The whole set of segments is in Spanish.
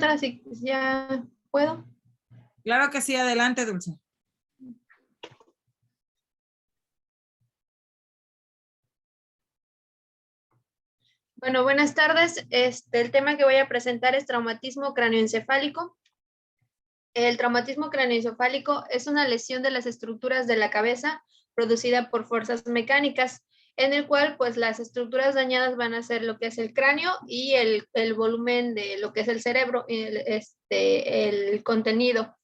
maestra, si ya puedo. Claro que sí, adelante, Dulce. Bueno, buenas tardes. El tema que voy a presentar es traumatismo cráneoencefálico. El traumatismo cráneoencefálico es una lesión de las estructuras de la cabeza producida por fuerzas mecánicas, en el cual pues las estructuras dañadas van a ser lo que es el cráneo y el volumen de lo que es el cerebro, el contenido.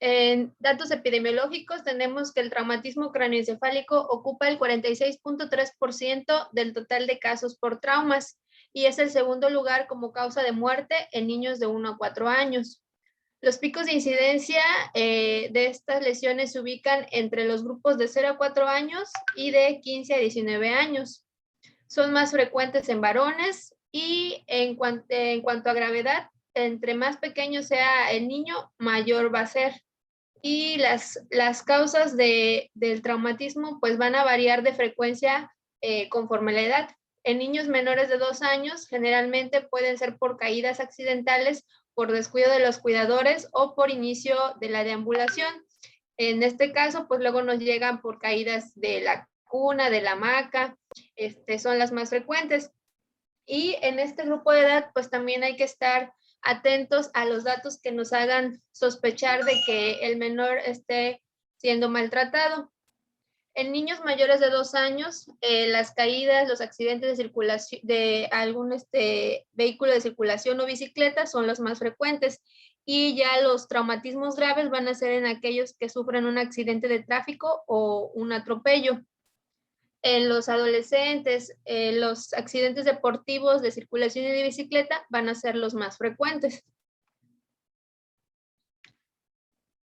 En datos epidemiológicos tenemos que el traumatismo cráneoencefálico ocupa el 46.3% del total de casos por traumas y es el segundo lugar como causa de muerte en niños de 1 a 4 años. Los picos de incidencia de estas lesiones se ubican entre los grupos de 0 a 4 años y de 15 a 19 años. Son más frecuentes en varones y en cuanto a gravedad, entre más pequeño sea el niño, mayor va a ser. Y las causas del traumatismo pues van a variar de frecuencia conforme la edad. En niños menores de 2 años generalmente pueden ser por caídas accidentales, por descuido de los cuidadores o por inicio de la deambulación. En este caso pues luego nos llegan por caídas de la cuna, de la hamaca, son las más frecuentes. Y en este grupo de edad pues también hay que estar atentos a los datos que nos hagan sospechar de que el menor esté siendo maltratado. En niños mayores de 2 años, las caídas, los accidentes de circulación, de algún vehículo de circulación o bicicleta son los más frecuentes. Y ya los traumatismos graves van a ser en aquellos que sufren un accidente de tráfico o un atropello. En los adolescentes, los accidentes deportivos de circulación y de bicicleta van a ser los más frecuentes.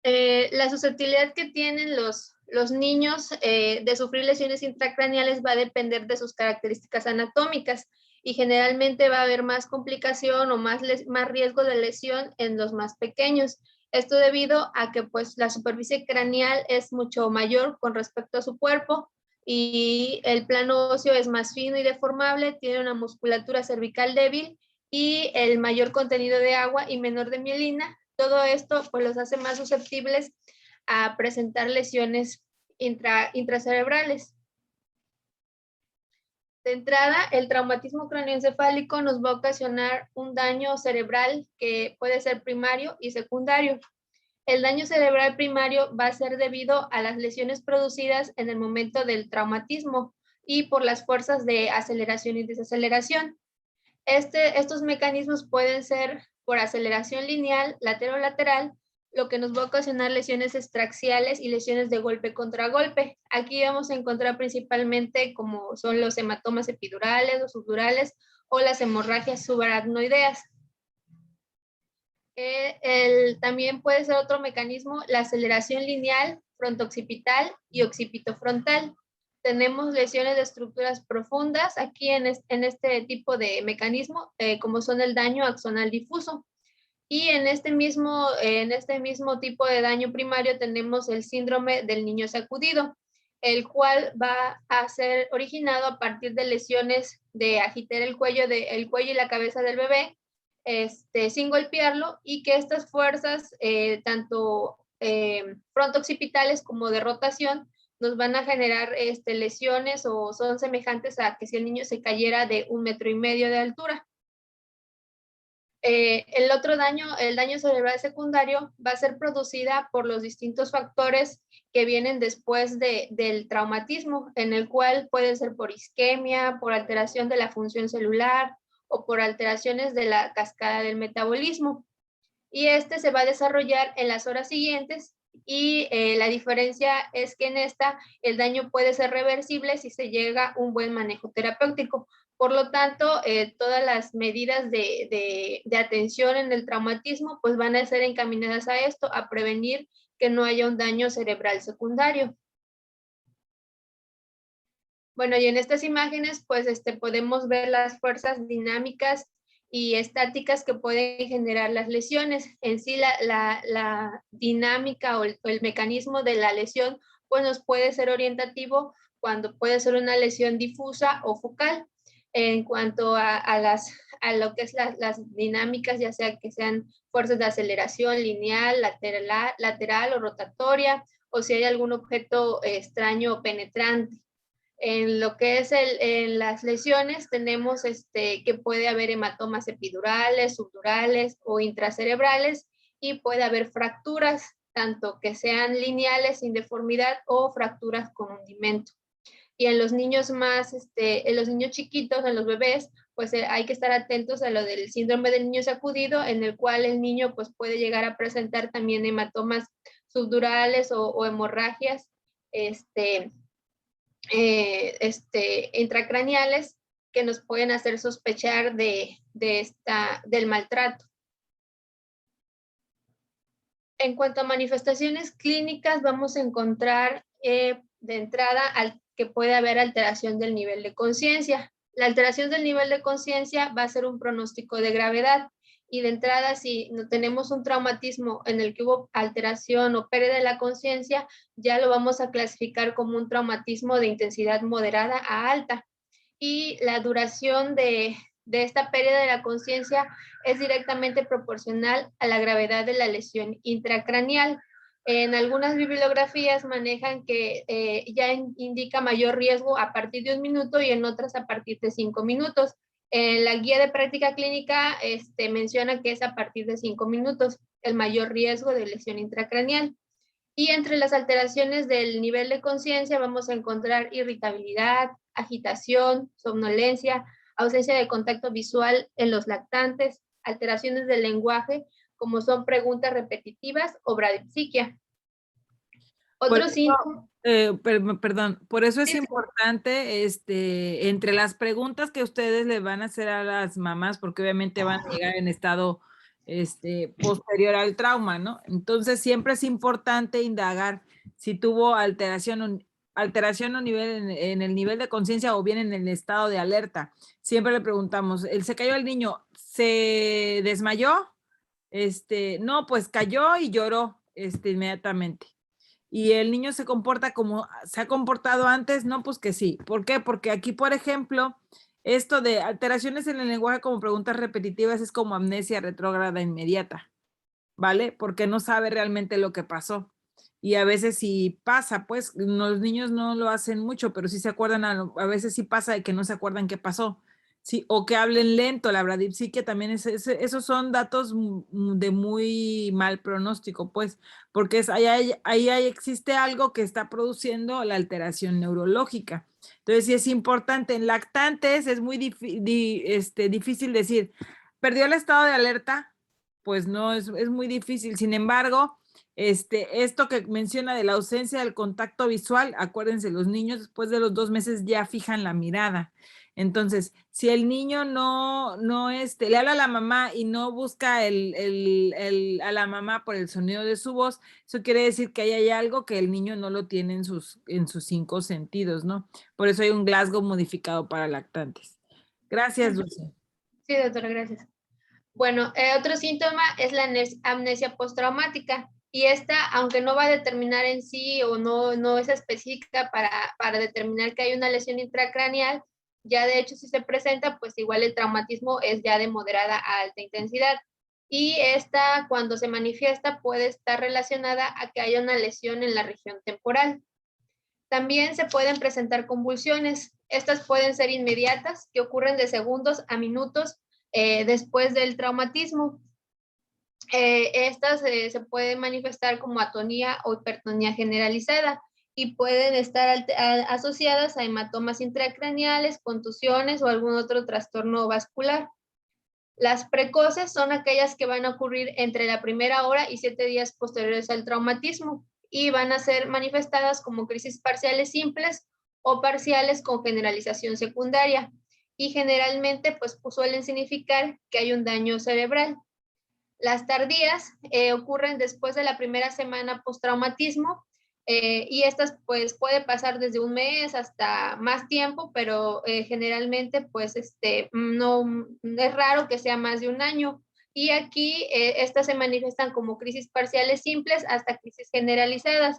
La susceptibilidad que tienen los niños de sufrir lesiones intracraneales va a depender de sus características anatómicas y generalmente va a haber más complicación o más riesgo de lesión en los más pequeños. Esto debido a que pues, la superficie craneal es mucho mayor con respecto a su cuerpo y el plano óseo es más fino y deformable, tiene una musculatura cervical débil y el mayor contenido de agua y menor de mielina. Todo esto pues, los hace más susceptibles a presentar lesiones intracerebrales. De entrada, el traumatismo cráneoencefálico nos va a ocasionar un daño cerebral que puede ser primario y secundario. El daño cerebral primario va a ser debido a las lesiones producidas en el momento del traumatismo y por las fuerzas de aceleración y desaceleración. Estos mecanismos pueden ser por aceleración lineal, lateral, lo que nos va a ocasionar lesiones extraxiales y lesiones de golpe contra golpe. Aquí vamos a encontrar principalmente como son los hematomas epidurales, los subdurales o las hemorragias subaracnoideas. También puede ser otro mecanismo, la aceleración lineal, fronto-occipital y occipitofrontal. Tenemos lesiones de estructuras profundas aquí en este tipo de mecanismo, como son el daño axonal difuso. Y en este mismo tipo de daño primario tenemos el síndrome del niño sacudido, el cual va a ser originado a partir de lesiones de agitar el cuello y la cabeza del bebé, sin golpearlo, y que estas fuerzas, tanto fronto-occipitales como de rotación, nos van a generar lesiones o son semejantes a que si el niño se cayera de 1,5 metros de altura. El otro daño, el daño cerebral secundario, va a ser producida por los distintos factores que vienen después del traumatismo, en el cual puede ser por isquemia, por alteración de la función celular o por alteraciones de la cascada del metabolismo. Y se va a desarrollar en las horas siguientes y la diferencia es que en esta el daño puede ser reversible si se llega a un buen manejo terapéutico. Por lo tanto, todas las medidas de atención en el traumatismo pues van a ser encaminadas a esto, a prevenir que no haya un daño cerebral secundario. Bueno, y en estas imágenes pues podemos ver las fuerzas dinámicas y estáticas que pueden generar las lesiones. En sí la dinámica o el mecanismo de la lesión pues nos puede ser orientativo cuando puede ser una lesión difusa o focal. En cuanto a lo que es las dinámicas, ya sea que sean fuerzas de aceleración lineal, lateral o rotatoria, o si hay algún objeto extraño o penetrante. En lo que es en las lesiones, tenemos que puede haber hematomas epidurales, subdurales o intracerebrales, y puede haber fracturas, tanto que sean lineales sin deformidad o fracturas con hundimiento. Y en los niños en los niños chiquitos, en los bebés, pues hay que estar atentos a lo del síndrome del niño sacudido, en el cual el niño pues puede llegar a presentar también hematomas subdurales o hemorragias intracraneales, que nos pueden hacer sospechar del maltrato. En cuanto a manifestaciones clínicas, vamos a encontrar de entrada que puede haber alteración del nivel de conciencia. La alteración del nivel de conciencia va a ser un pronóstico de gravedad, y de entrada, si no tenemos un traumatismo en el que hubo alteración o pérdida de la conciencia, ya lo vamos a clasificar como un traumatismo de intensidad moderada a alta. Y la duración de esta pérdida de la conciencia es directamente proporcional a la gravedad de la lesión intracraneal. En algunas bibliografías manejan que ya indica mayor riesgo a partir de 1 minuto, y en otras a partir de 5 minutos. En la guía de práctica clínica menciona que es a partir de 5 minutos el mayor riesgo de lesión intracraneal. Y entre las alteraciones del nivel de conciencia vamos a encontrar irritabilidad, agitación, somnolencia, ausencia de contacto visual en los lactantes, alteraciones del lenguaje, como son preguntas repetitivas o bradipsiquia. Otro síntoma. Perdón, por eso es Sí, sí. importante, entre las preguntas que ustedes le van a hacer a las mamás, porque obviamente van a llegar en estado posterior al trauma, ¿no? Entonces siempre es importante indagar si tuvo alteración o nivel en el nivel de conciencia, o bien en el estado de alerta. Siempre le preguntamos, ¿se cayó el niño? ¿Se desmayó? No, pues cayó y lloró inmediatamente. Y el niño se comporta como se ha comportado antes, no, pues que sí. ¿Por qué? Porque aquí, por ejemplo, esto de alteraciones en el lenguaje como preguntas repetitivas es como amnesia retrógrada inmediata, ¿vale? Porque no sabe realmente lo que pasó. Y a veces sí pasa, pues los niños no lo hacen mucho, pero sí se acuerdan, a veces sí pasa de que no se acuerdan qué pasó. Sí, o que hablen lento, la bradipsiquia también esos son datos de muy mal pronóstico, pues, porque ahí existe algo que está produciendo la alteración neurológica. Entonces, sí es importante. En lactantes es muy difícil decir, ¿perdió el estado de alerta? Pues no, es muy difícil. Sin embargo, esto que menciona de la ausencia del contacto visual, acuérdense, los niños después de los 2 meses ya fijan la mirada. Entonces, si el niño no le habla a la mamá y no busca a la mamá por el sonido de su voz, eso quiere decir que ahí hay algo que el niño no lo tiene en sus 5 sentidos, ¿no? Por eso hay un Glasgow modificado para lactantes. Gracias, Dulce. Sí, doctora, gracias. Bueno, otro síntoma es la amnesia postraumática, y esta, aunque no va a determinar en sí, o no es específica para determinar que hay una lesión intracraneal, ya de hecho si se presenta, pues igual el traumatismo es ya de moderada a alta intensidad. Y esta, cuando se manifiesta, puede estar relacionada a que haya una lesión en la región temporal. También se pueden presentar convulsiones. Estas pueden ser inmediatas, que ocurren de segundos a minutos después del traumatismo. Estas se pueden manifestar como atonía o hipertonía generalizada, y pueden estar asociadas a hematomas intracraneales, contusiones o algún otro trastorno vascular. Las precoces son aquellas que van a ocurrir entre la primera hora y 7 días posteriores al traumatismo, y van a ser manifestadas como crisis parciales simples o parciales con generalización secundaria, y generalmente pues suelen significar que hay un daño cerebral. Las tardías ocurren después de la primera semana postraumatismo, y estas pues puede pasar desde 1 mes hasta más tiempo, pero generalmente pues no es raro que sea más de 1 año. Y aquí estas se manifiestan como crisis parciales simples hasta crisis generalizadas.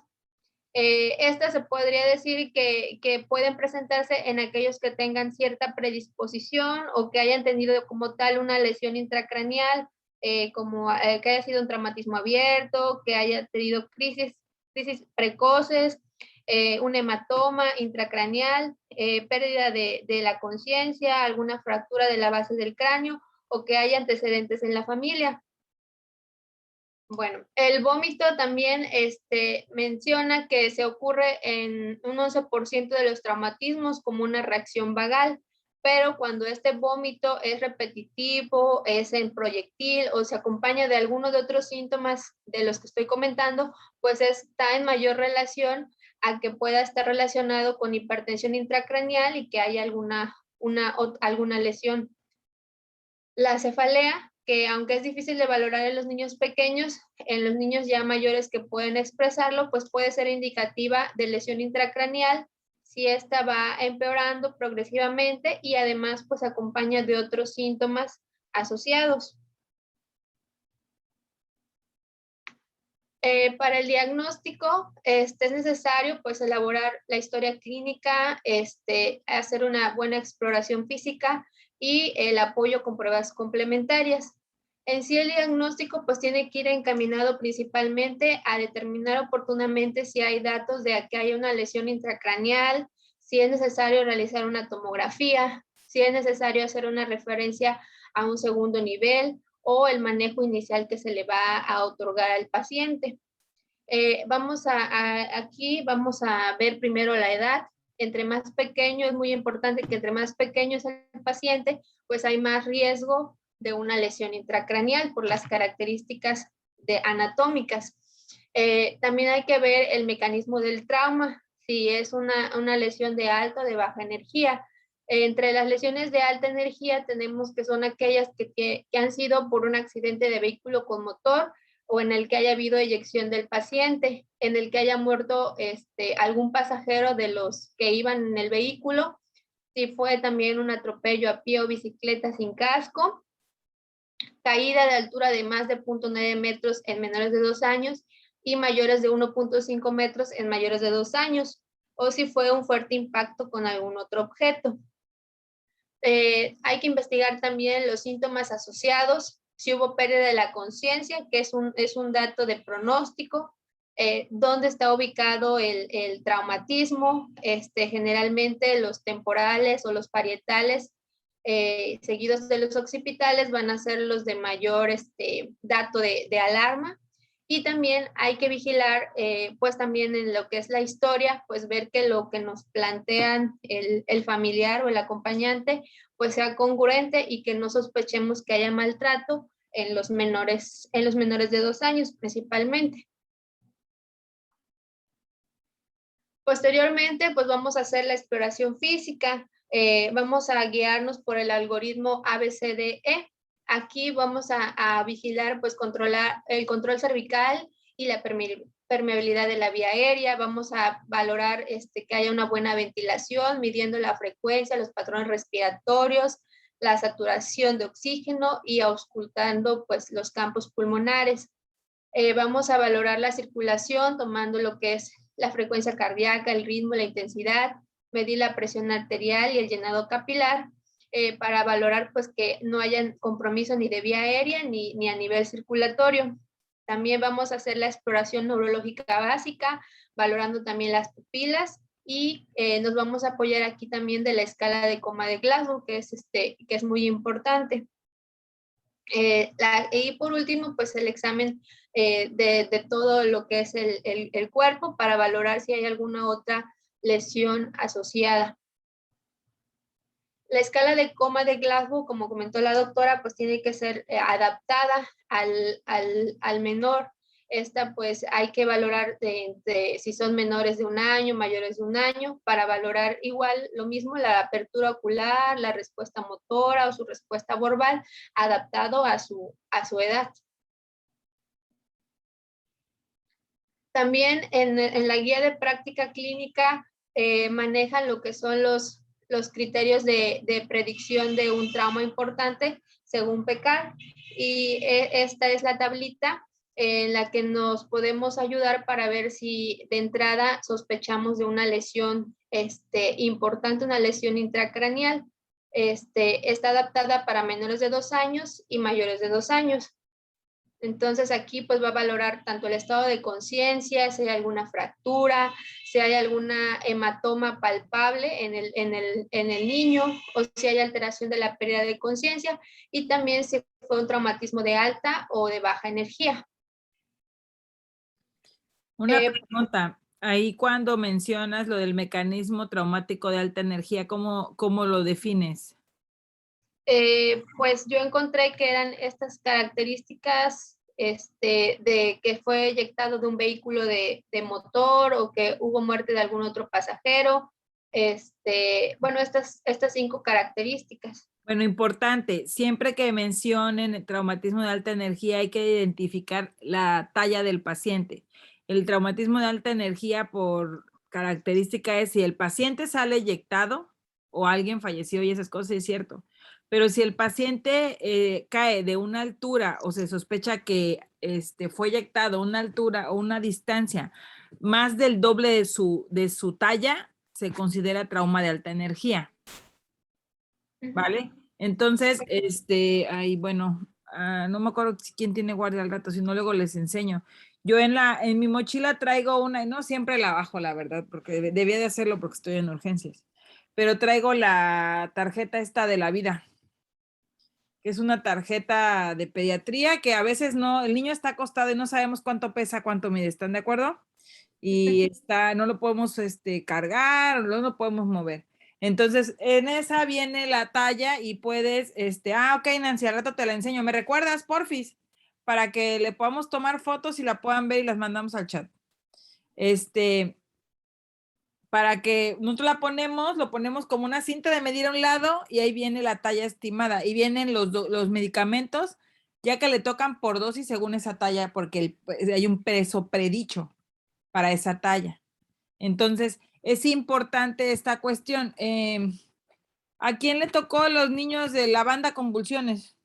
Esta se podría decir que pueden presentarse en aquellos que tengan cierta predisposición o que hayan tenido como tal una lesión intracraneal, como que haya sido un traumatismo abierto, que haya tenido crisis precoces, un hematoma intracraneal, pérdida de la conciencia, alguna fractura de la base del cráneo o que haya antecedentes en la familia. Bueno, el vómito también menciona que se ocurre en un 11% de los traumatismos como una reacción vagal, pero cuando este vómito es repetitivo, es en proyectil o se acompaña de algunos de otros síntomas de los que estoy comentando, pues está en mayor relación a que pueda estar relacionado con hipertensión intracraneal y que haya alguna lesión. La cefalea, que aunque es difícil de valorar en los niños pequeños, en los niños ya mayores que pueden expresarlo, pues puede ser indicativa de lesión intracraneal si esta va empeorando progresivamente y además pues acompaña de otros síntomas asociados. Para el diagnóstico es necesario pues elaborar la historia clínica, hacer una buena exploración física y el apoyo con pruebas complementarias. En sí el diagnóstico pues tiene que ir encaminado principalmente a determinar oportunamente si hay datos de que hay una lesión intracraneal, si es necesario realizar una tomografía, si es necesario hacer una referencia a un segundo nivel o el manejo inicial que se le va a otorgar al paciente. Aquí vamos a ver primero la edad. Entre más pequeño, es muy importante que entre más pequeño es el paciente, pues hay más riesgo de una lesión intracraneal por las características anatómicas. También hay que ver el mecanismo del trauma, si es una lesión de alta o de baja energía. Entre las lesiones de alta energía tenemos que son aquellas que han sido por un accidente de vehículo con motor o en el que haya habido eyección del paciente, en el que haya muerto algún pasajero de los que iban en el vehículo, si fue también un atropello a pie o bicicleta sin casco, caída de altura de más de 0.9 metros en menores de 2 años y mayores de 1.5 metros en mayores de 2 años, o si fue un fuerte impacto con algún otro objeto. Hay que investigar también los síntomas asociados, si hubo pérdida de la conciencia, que es un dato de pronóstico, dónde está ubicado el traumatismo, generalmente los temporales o los parietales, seguidos de los occipitales, van a ser los de mayor dato de alarma. Y también hay que vigilar, pues también en lo que es la historia, pues ver que lo que nos plantean el familiar o el acompañante, pues sea congruente y que no sospechemos que haya maltrato en los menores de 2 años principalmente. Posteriormente, pues vamos a hacer la exploración física, vamos a guiarnos por el algoritmo ABCDE. Aquí vamos a vigilar, pues controlar el control cervical y la permeabilidad de la vía aérea. Vamos a valorar que haya una buena ventilación, midiendo la frecuencia, los patrones respiratorios, la saturación de oxígeno y auscultando pues los campos pulmonares. Vamos a valorar la circulación tomando lo que es la frecuencia cardíaca, el ritmo, la intensidad, medir la presión arterial y el llenado capilar, para valorar pues que no haya compromiso ni de vía aérea ni a nivel circulatorio. También vamos a hacer la exploración neurológica básica, valorando también las pupilas y nos vamos a apoyar aquí también de la escala de coma de Glasgow, que es muy importante. Y por último, pues el examen de todo lo que es el cuerpo para valorar si hay alguna otra lesión asociada. La escala de coma de Glasgow, como comentó la doctora, pues tiene que ser adaptada al menor. Esta pues hay que valorar si son menores de 1 año, mayores de 1 año, para valorar igual lo mismo, la apertura ocular, la respuesta motora o su respuesta verbal, adaptado a su edad. También en la guía de práctica clínica manejan lo que son los criterios de predicción de un trauma importante según PECAR, y esta es la tablita en la que nos podemos ayudar para ver si de entrada sospechamos de una lesión importante, una lesión intracraneal. Está adaptada para menores de 2 años y mayores de 2 años. Entonces aquí pues va a valorar tanto el estado de conciencia, si hay alguna fractura, si hay alguna hematoma palpable en el niño o si hay alteración de la pérdida de conciencia y también si fue un traumatismo de alta o de baja energía. Una pregunta, ahí cuando mencionas lo del mecanismo traumático de alta energía, ¿cómo lo defines? Pues yo encontré que eran estas características de que fue eyectado de un vehículo de motor o que hubo muerte de algún otro pasajero. Bueno, estas 5 características. Bueno, importante, siempre que mencionen el traumatismo de alta energía hay que identificar la talla del paciente. El traumatismo de alta energía por característica es si el paciente sale eyectado o alguien falleció y esas cosas, es cierto. Pero si el paciente cae de una altura o se sospecha que fue eyectado a una altura o una distancia más del doble de su talla, se considera trauma de alta energía. ¿Vale? Entonces, ay, bueno, no me acuerdo quién tiene guardia al rato, si no luego les enseño. Yo en mi mochila traigo una, y no siempre la bajo, la verdad, porque debía de hacerlo porque estoy en urgencias, pero traigo la tarjeta esta de la vida, que es una tarjeta de pediatría que a veces no, el niño está acostado y no sabemos cuánto pesa, cuánto mide, ¿están de acuerdo? Y no lo podemos cargar, no lo podemos mover. Entonces, en esa viene la talla y puedes, ok, Nancy, al rato te la enseño. ¿Me recuerdas, porfis? Para que le podamos tomar fotos y la puedan ver y las mandamos al chat. Para que nosotros lo ponemos como una cinta de medir a un lado y ahí viene la talla estimada y vienen los medicamentos, ya que le tocan por dosis según esa talla, porque hay un peso predicho para esa talla. Entonces, es importante esta cuestión. ¿A quién le tocó los niños de la banda Convulsiones?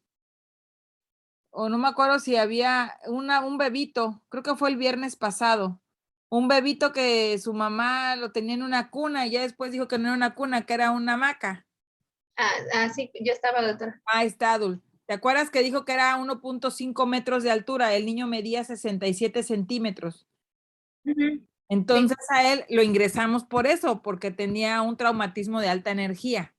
O no me acuerdo si había un bebito, creo que fue el viernes pasado, un bebito que su mamá lo tenía en una cuna y ya después dijo que no era una cuna, que era una hamaca. Sí, yo estaba, doctora. Ahí está, Adul. ¿Te acuerdas que dijo que era 1.5 metros de altura? El niño medía 67 centímetros. Entonces sí, a él lo ingresamos por eso, porque tenía un traumatismo de alta energía.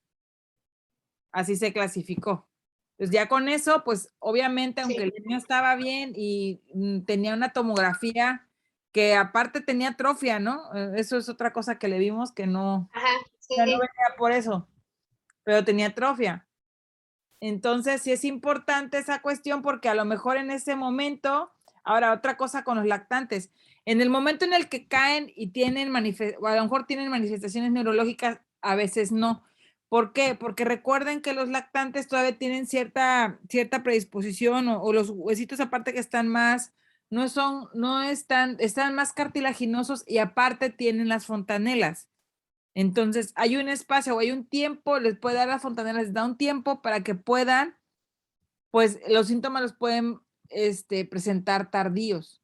Así se clasificó. Pues ya con eso, pues obviamente, aunque el niño estaba bien y tenía una tomografía que aparte tenía atrofia, ¿no? Eso es otra cosa que le vimos que no, ya no venía por eso, pero tenía atrofia. Entonces, sí es importante esa cuestión porque a lo mejor en ese momento, ahora otra cosa con los lactantes, en el momento en el que caen y tienen o a lo mejor tienen manifestaciones neurológicas, a veces no. ¿Por qué? Porque recuerden que los lactantes todavía tienen cierta predisposición o los huesitos aparte que están más, están más cartilaginosos y aparte tienen las fontanelas. Entonces, hay un espacio o hay un tiempo, les puede dar la fontanela, les da un tiempo para que puedan, pues los síntomas los pueden presentar tardíos.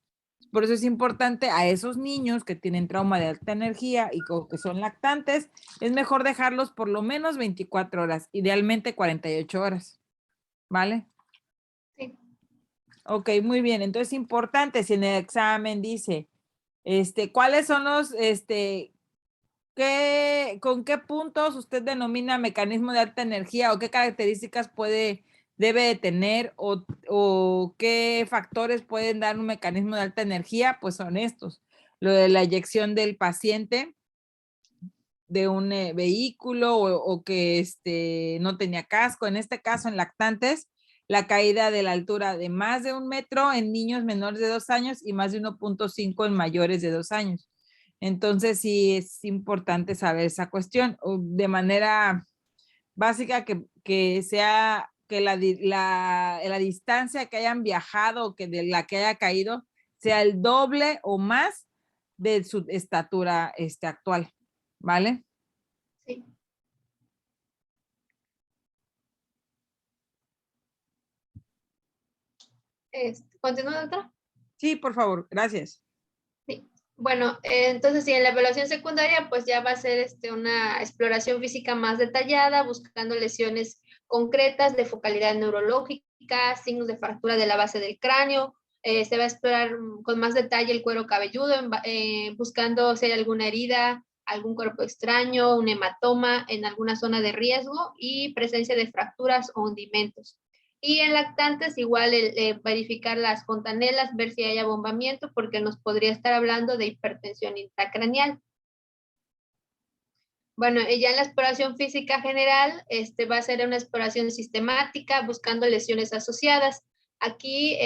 Por eso es importante a esos niños que tienen trauma de alta energía y que son lactantes, es mejor dejarlos por lo menos 24 horas, idealmente 48 horas. ¿Vale? Sí. Ok, muy bien. Entonces, importante, si en el examen dice, ¿cuáles son los, con qué puntos usted denomina mecanismo de alta energía o qué características debe de tener o qué factores pueden dar un mecanismo de alta energía? Pues son estos. Lo de la eyección del paciente de un vehículo o que no tenía casco. En este caso, en lactantes, la caída de la altura de más de 1 metro en niños menores de 2 años y más de 1.5 en mayores de 2 años. Entonces, sí es importante saber esa cuestión de manera básica que sea que la distancia que hayan viajado o que de la que haya caído sea el doble o más de su estatura actual, ¿vale? Sí. ¿Continúa, doctora? Sí, por favor, gracias. Sí. Bueno, entonces sí, en la evaluación secundaria pues ya va a ser una exploración física más detallada, buscando lesiones concretas de focalidad neurológica, signos de fractura de la base del cráneo. Se va a explorar con más detalle el cuero cabelludo, buscando si hay alguna herida, algún cuerpo extraño, un hematoma en alguna zona de riesgo y presencia de fracturas o hundimentos. Y en lactantes, igual verificar las fontanelas, ver si hay abombamiento, porque nos podría estar hablando de hipertensión intracraneal. Bueno, ya en la exploración física general, va a ser una exploración sistemática, buscando lesiones asociadas. Aquí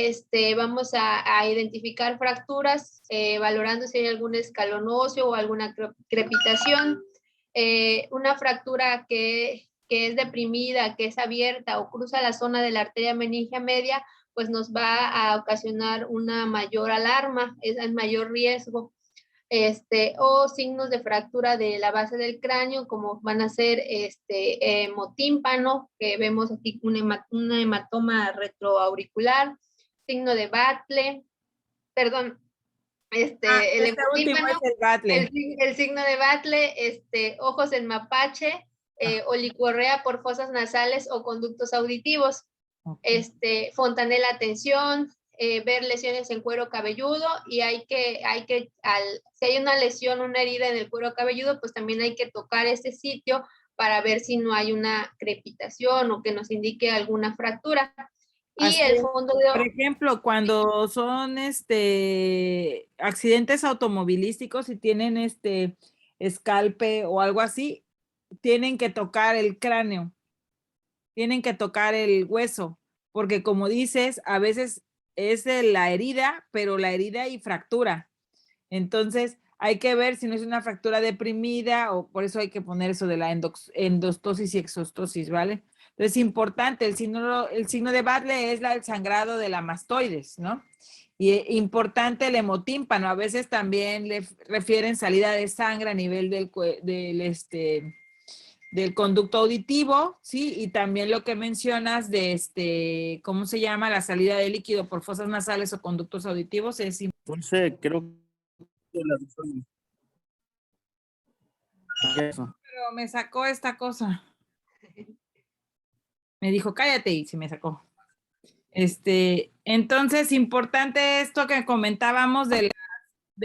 vamos a identificar fracturas, valorando si hay algún escalón óseo o alguna crepitación. Una fractura que es deprimida, que es abierta o cruza la zona de la arteria meningia media, pues nos va a ocasionar una mayor alarma, es el mayor riesgo. O signos de fractura de la base del cráneo, como van a ser hemotímpano, que vemos aquí un hematoma retroauricular, signo de Battle, perdón, el Este último hemotímpano, es el Battle. el signo de Battle, ojos en mapache, olicorrea por fosas nasales o conductos auditivos. Okay. Fontanela tensión, ver lesiones en cuero cabelludo y si hay una lesión, una herida en el cuero cabelludo, pues también hay que tocar ese sitio para ver si no hay una crepitación o que nos indique alguna fractura. Y Así el es. fondo de... Por ejemplo, cuando son accidentes automovilísticos y tienen escalpe o algo así, tienen que tocar el cráneo, tienen que tocar el hueso, porque como dices, a veces es de la herida, pero la herida y fractura. Entonces, hay que ver si no es una fractura deprimida o por eso hay que poner eso de la endostosis y exostosis, ¿vale? Entonces, es importante, el signo de Bartley es el sangrado de la mastoides, ¿no? Y importante el hemotímpano, a veces también le refieren salida de sangre a nivel del conducto auditivo, ¿sí? Y también lo que mencionas de ¿cómo se llama? La salida de líquido por fosas nasales o conductos auditivos es importante. Entonces, creo que eso. Pero me sacó esta cosa. Me dijo, cállate, y se me sacó. Entonces, importante esto que comentábamos de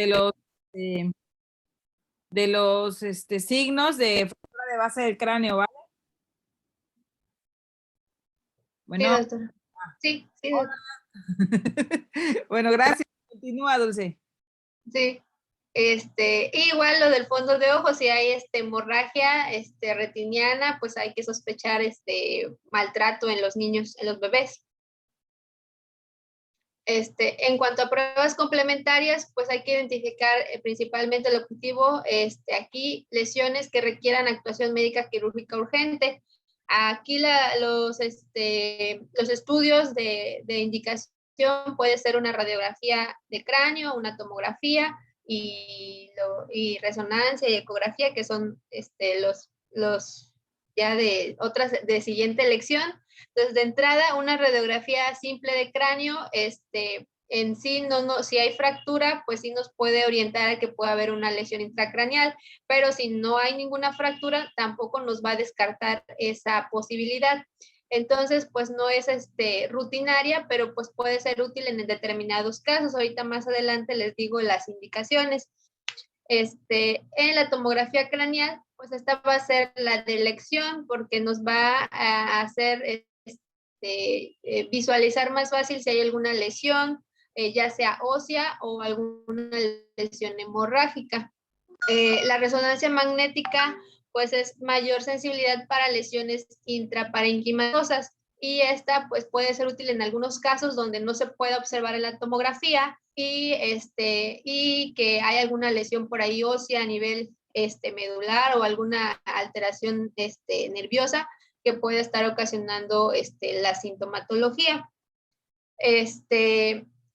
los, eh, signos de fractura de base del cráneo, ¿vale? Sí, Bueno, doctor. Sí, sí, doctor. bueno, gracias. Continúa, Dulce. Sí. Igual lo del fondo de ojo, si hay hemorragia retiniana, pues hay que sospechar maltrato en los niños, en los bebés. En cuanto a pruebas complementarias, pues hay que identificar principalmente el objetivo, aquí lesiones que requieran actuación médica quirúrgica urgente. Aquí los estudios de indicación puede ser una radiografía de cráneo, una tomografía y resonancia y ecografía, que son los ya de otras de siguiente elección. Entonces, de entrada, una radiografía simple de cráneo, en sí, si hay fractura, pues sí nos puede orientar a que pueda haber una lesión intracraneal, pero si no hay ninguna fractura, tampoco nos va a descartar esa posibilidad. Entonces, pues no es rutinaria, pero pues puede ser útil en determinados casos. Ahorita más adelante les digo las indicaciones. En la tomografía craneal, pues esta va a ser la de elección porque nos va a hacer visualizar más fácil si hay alguna lesión, ya sea ósea o alguna lesión hemorrágica. La resonancia magnética pues es mayor sensibilidad para lesiones intraparenquimatosas y esta pues puede ser útil en algunos casos donde no se puede observar en la tomografía y que hay alguna lesión por ahí ósea a nivel medular o alguna alteración nerviosa que puede estar ocasionando la sintomatología.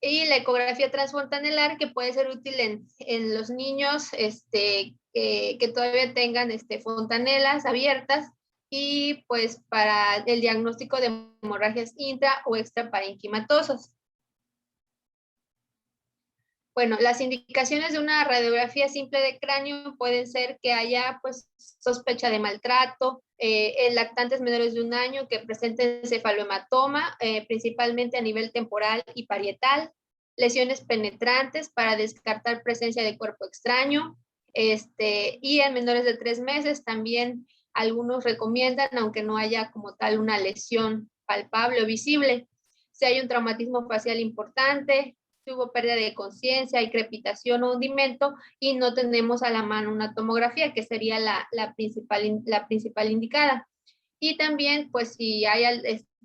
Y la ecografía transfontanelar que puede ser útil en los niños que todavía tengan fontanelas abiertas y pues para el diagnóstico de hemorragias intra o extraparenquimatosas. Bueno, las indicaciones de una radiografía simple de cráneo pueden ser que haya pues sospecha de maltrato, en lactantes menores de 1 año que presenten cefalohematoma, principalmente a nivel temporal y parietal, lesiones penetrantes para descartar presencia de cuerpo extraño, y en menores de 3 meses también algunos recomiendan, aunque no haya como tal una lesión palpable o visible. Si hay un traumatismo facial importante, si hubo pérdida de conciencia, hay crepitación o hundimiento y no tenemos a la mano una tomografía, que sería la principal indicada. Y también, pues si hay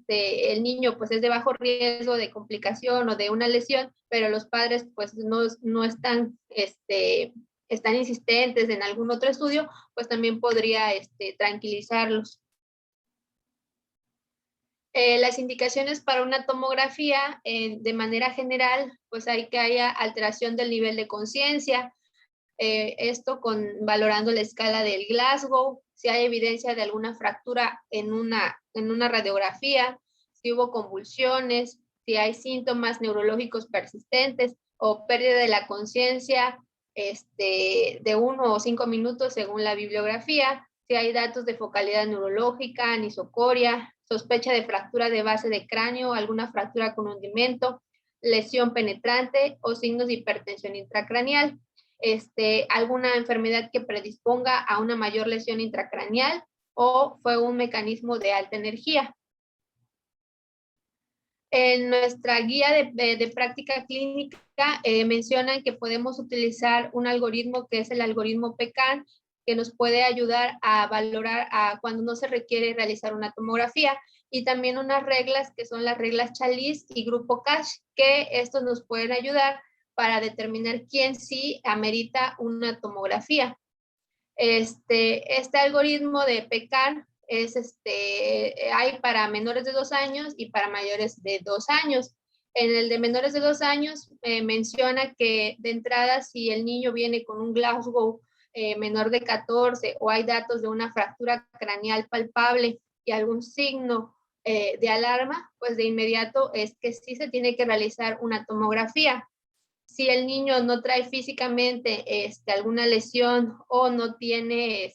el niño pues es de bajo riesgo de complicación o de una lesión, pero los padres pues no están, están insistentes en algún otro estudio, pues también podría tranquilizarlos. Las indicaciones para una tomografía, de manera general, pues hay que haya alteración del nivel de conciencia, esto valorando la escala del Glasgow, si hay evidencia de alguna fractura en una radiografía, si hubo convulsiones, si hay síntomas neurológicos persistentes o pérdida de la conciencia de 1 o 5 minutos según la bibliografía, si hay datos de focalidad neurológica, anisocoria, sospecha de fractura de base de cráneo, alguna fractura con hundimiento, lesión penetrante o signos de hipertensión intracraneal. Alguna enfermedad que predisponga a una mayor lesión intracraneal o fue un mecanismo de alta energía. En nuestra guía de práctica clínica mencionan que podemos utilizar un algoritmo que es el algoritmo PECAN, que nos puede ayudar a valorar cuando no se requiere realizar una tomografía, y también unas reglas que son las reglas Chalice y Grupo Cash, que estos nos pueden ayudar para determinar quién sí amerita una tomografía. Este algoritmo de PECAN hay para menores de 2 años y para mayores de 2 años. En el de menores de 2 años menciona que de entrada, si el niño viene con un Glasgow menor de 14 o hay datos de una fractura craneal palpable y algún signo de alarma, pues de inmediato es que sí se tiene que realizar una tomografía. Si el niño no trae físicamente alguna lesión o no tiene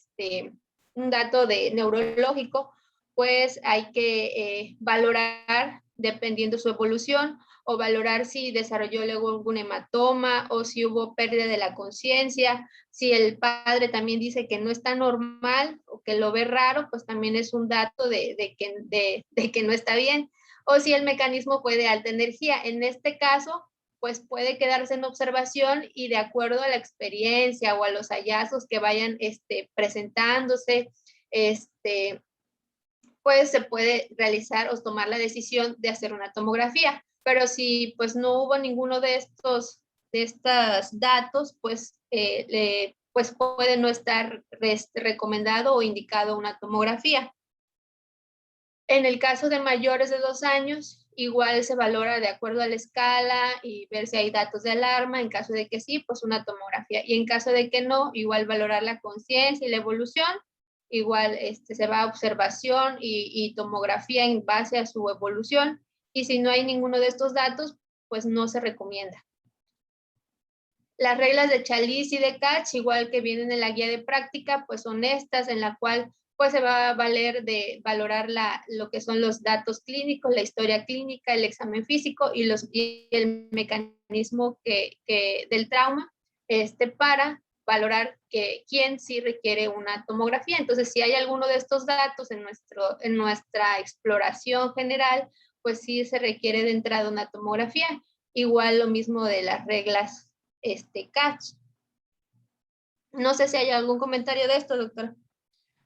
un dato neurológico, pues hay que valorar dependiendo su evolución, o valorar si desarrolló luego algún hematoma o si hubo pérdida de la conciencia. Si el padre también dice que no está normal o que lo ve raro, pues también es un dato de que no está bien. O si el mecanismo fue de alta energía. En este caso, pues puede quedarse en observación y de acuerdo a la experiencia o a los hallazgos que vayan presentándose, pues se puede realizar o tomar la decisión de hacer una tomografía. Pero si pues no hubo ninguno de estos datos, pues, pues puede no estar recomendado o indicado una tomografía. En el caso de mayores de 2 años, igual se valora de acuerdo a la escala y ver si hay datos de alarma. En caso de que sí, pues una tomografía. Y en caso de que no, igual valorar la conciencia y la evolución. Igual se va a observación y tomografía en base a su evolución. Y si no hay ninguno de estos datos, pues no se recomienda. Las reglas de Chalice y de Catch, igual que vienen en la guía de práctica, pues son estas, en la cual pues se va a valorar lo que son los datos clínicos, la historia clínica, el examen físico y el mecanismo del trauma, para valorar quién sí requiere una tomografía. Entonces, si hay alguno de estos datos en nuestra exploración general, pues sí se requiere de entrada una tomografía. Igual lo mismo de las reglas Catch. No sé si hay algún comentario de esto, doctora.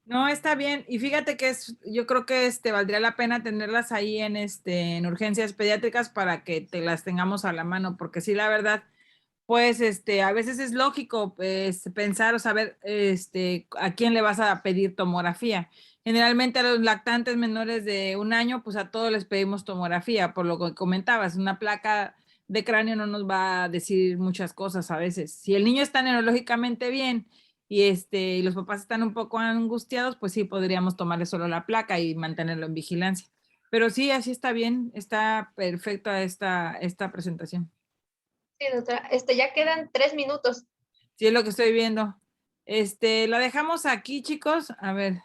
No, está bien. Y fíjate que yo creo que valdría la pena tenerlas ahí en urgencias pediátricas para que te las tengamos a la mano, porque sí, la verdad, pues a veces es lógico pensar o saber a quién le vas a pedir tomografía. Generalmente a los lactantes menores de 1 año, pues a todos les pedimos tomografía, por lo que comentabas, una placa de cráneo no nos va a decir muchas cosas a veces. Si el niño está neurológicamente bien y los papás están un poco angustiados, pues sí, podríamos tomarle solo la placa y mantenerlo en vigilancia. Pero sí, así está bien, está perfecta esta presentación. Sí, doctora. Ya quedan 3 minutos. Sí, es lo que estoy viendo. La dejamos aquí, chicos. A ver.